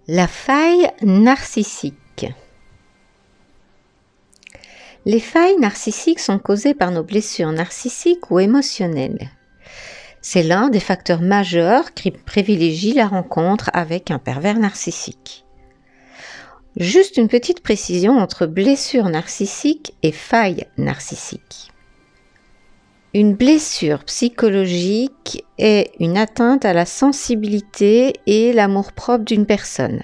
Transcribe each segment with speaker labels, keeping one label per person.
Speaker 1: La faille narcissique. Les failles narcissiques sont causées par nos blessures narcissiques ou émotionnelles. C'est l'un des facteurs majeurs qui privilégie la rencontre avec un pervers narcissique. Juste une petite précision entre blessure narcissique et faille narcissique. Une blessure psychologique est une atteinte à la sensibilité et l'amour-propre d'une personne,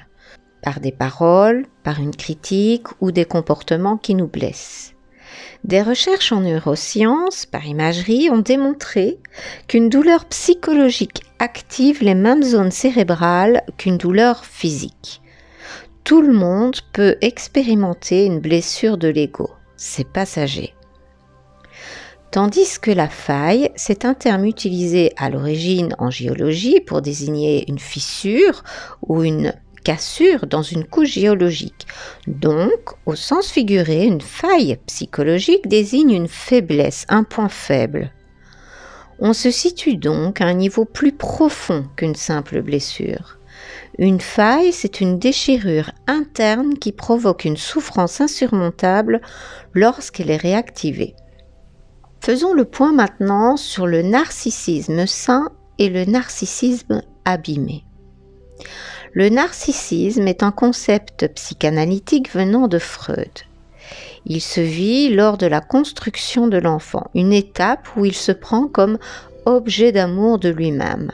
Speaker 1: par des paroles, par une critique ou des comportements qui nous blessent. Des recherches en neurosciences, par imagerie, ont démontré qu'une douleur psychologique active les mêmes zones cérébrales qu'une douleur physique. Tout le monde peut expérimenter une blessure de l'ego, c'est passager. Tandis que la faille, c'est un terme utilisé à l'origine en géologie pour désigner une fissure ou une cassure dans une couche géologique. Donc, au sens figuré, une faille psychologique désigne une faiblesse, un point faible. On se situe donc à un niveau plus profond qu'une simple blessure. Une faille, c'est une déchirure interne qui provoque une souffrance insurmontable lorsqu'elle est réactivée. Faisons le point maintenant sur le narcissisme sain et le narcissisme abîmé. Le narcissisme est un concept psychanalytique venant de Freud. Il se vit lors de la construction de l'enfant, une étape où il se prend comme objet d'amour de lui-même.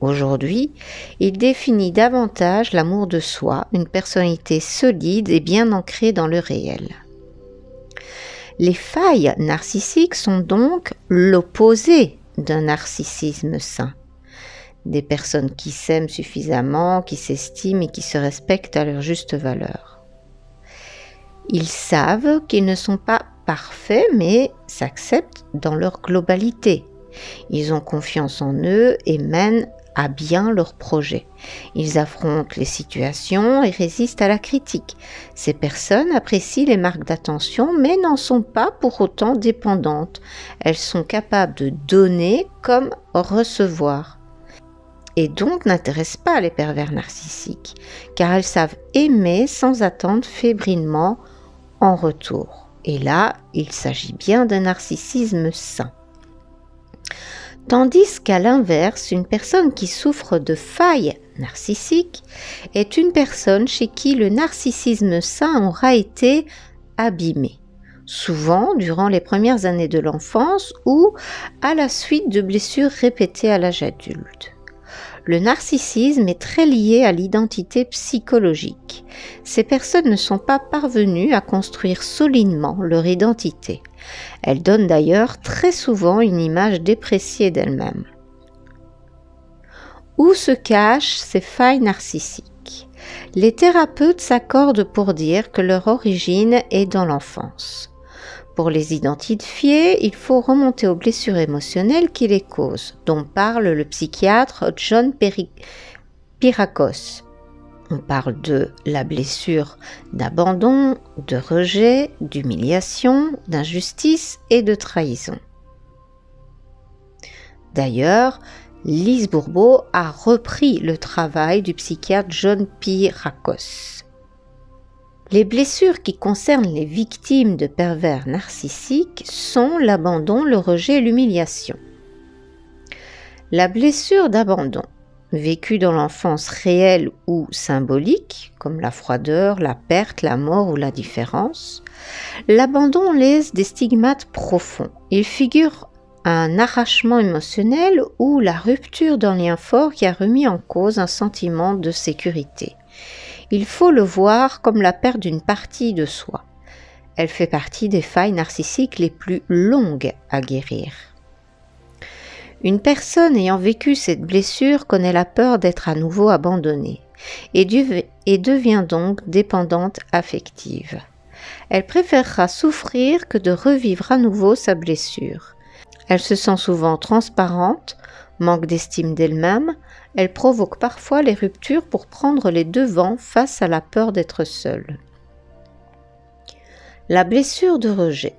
Speaker 1: Aujourd'hui, il définit davantage l'amour de soi, une personnalité solide et bien ancrée dans le réel. Les failles narcissiques sont donc l'opposé d'un narcissisme sain. Des personnes qui s'aiment suffisamment, qui s'estiment et qui se respectent à leur juste valeur. Ils savent qu'ils ne sont pas parfaits, mais s'acceptent dans leur globalité. Ils ont confiance en eux et mènent à bien leurs projets. Ils affrontent les situations et résistent à la critique. Ces personnes apprécient les marques d'attention, mais n'en sont pas pour autant dépendantes. Elles sont capables de donner comme recevoir. Et donc n'intéressent pas les pervers narcissiques, car elles savent aimer sans attendre fébrilement en retour. Et là, il s'agit bien d'un narcissisme sain. Tandis qu'à l'inverse, une personne qui souffre de failles narcissiques est une personne chez qui le narcissisme sain aura été abîmé, souvent durant les premières années de l'enfance ou à la suite de blessures répétées à l'âge adulte. Le narcissisme est très lié à l'identité psychologique. Ces personnes ne sont pas parvenues à construire solidement leur identité. Elles donnent d'ailleurs très souvent une image dépréciée d'elles-mêmes. Où se cachent ces failles narcissiques ? Les thérapeutes s'accordent pour dire que leur origine est dans l'enfance. Pour les identifier, il faut remonter aux blessures émotionnelles qui les causent, dont parle le psychiatre John Pierrakos. On parle de la blessure d'abandon, de rejet, d'humiliation, d'injustice et de trahison. D'ailleurs, Lise Bourbeau a repris le travail du psychiatre John Pierrakos. Les blessures qui concernent les victimes de pervers narcissiques sont l'abandon, le rejet et l'humiliation. La blessure d'abandon, vécue dans l'enfance réelle ou symbolique, comme la froideur, la perte, la mort ou l'indifférence, l'abandon laisse des stigmates profonds. Il figure un arrachement émotionnel ou la rupture d'un lien fort qui a remis en cause un sentiment de sécurité. Il faut le voir comme la perte d'une partie de soi. Elle fait partie des failles narcissiques les plus longues à guérir. Une personne ayant vécu cette blessure connaît la peur d'être à nouveau abandonnée et devient donc dépendante affective. Elle préférera souffrir que de revivre à nouveau sa blessure. Elle se sent souvent transparente, manque d'estime d'elle-même, elle provoque parfois les ruptures pour prendre les devants face à la peur d'être seule. La blessure de rejet.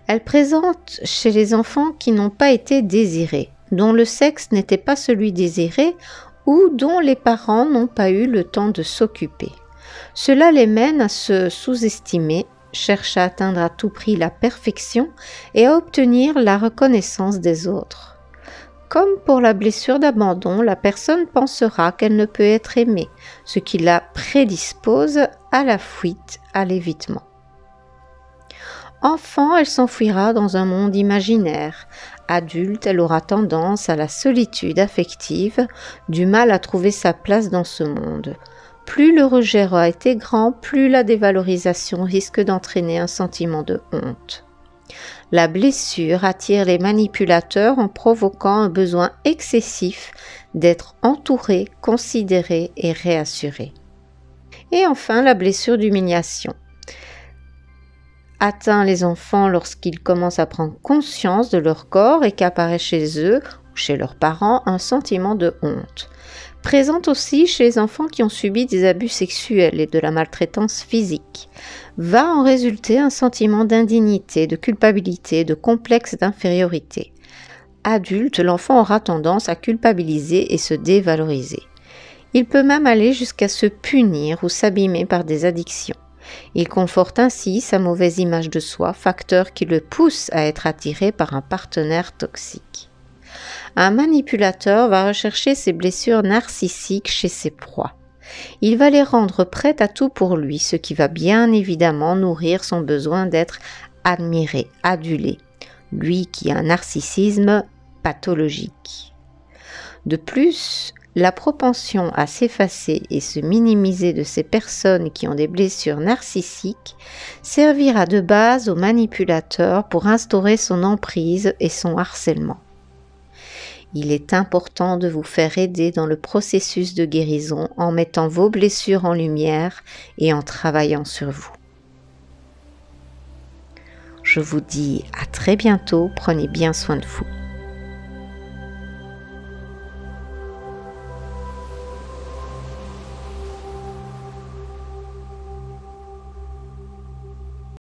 Speaker 1: Elle présente chez les enfants qui n'ont pas été désirés, dont le sexe n'était pas celui désiré ou dont les parents n'ont pas eu le temps de s'occuper. Cela les mène à se sous-estimer, cherchent à atteindre à tout prix la perfection et à obtenir la reconnaissance des autres. Comme pour la blessure d'abandon, la personne pensera qu'elle ne peut être aimée, ce qui la prédispose à la fuite, à l'évitement. Enfant, elle s'enfuira dans un monde imaginaire. Adulte, elle aura tendance à la solitude affective, du mal à trouver sa place dans ce monde. Plus le rejet aura été grand, plus la dévalorisation risque d'entraîner un sentiment de honte. La blessure attire les manipulateurs en provoquant un besoin excessif d'être entouré, considéré et réassuré. Et enfin, la blessure d'humiliation atteint les enfants lorsqu'ils commencent à prendre conscience de leur corps et qu'apparaît chez eux ou chez leurs parents un sentiment de honte. Présente aussi chez les enfants qui ont subi des abus sexuels et de la maltraitance physique. Va en résulter un sentiment d'indignité, de culpabilité, de complexe d'infériorité. Adulte, l'enfant aura tendance à culpabiliser et se dévaloriser. Il peut même aller jusqu'à se punir ou s'abîmer par des addictions. Il conforte ainsi sa mauvaise image de soi, facteur qui le pousse à être attiré par un partenaire toxique. Un manipulateur va rechercher ses blessures narcissiques chez ses proies. Il va les rendre prêtes à tout pour lui, ce qui va bien évidemment nourrir son besoin d'être admiré, adulé, lui qui a un narcissisme pathologique. De plus, la propension à s'effacer et se minimiser de ces personnes qui ont des blessures narcissiques servira de base au manipulateur pour instaurer son emprise et son harcèlement. Il est important de vous faire aider dans le processus de guérison en mettant vos blessures en lumière et en travaillant sur vous. Je vous dis à très bientôt, prenez bien soin de vous.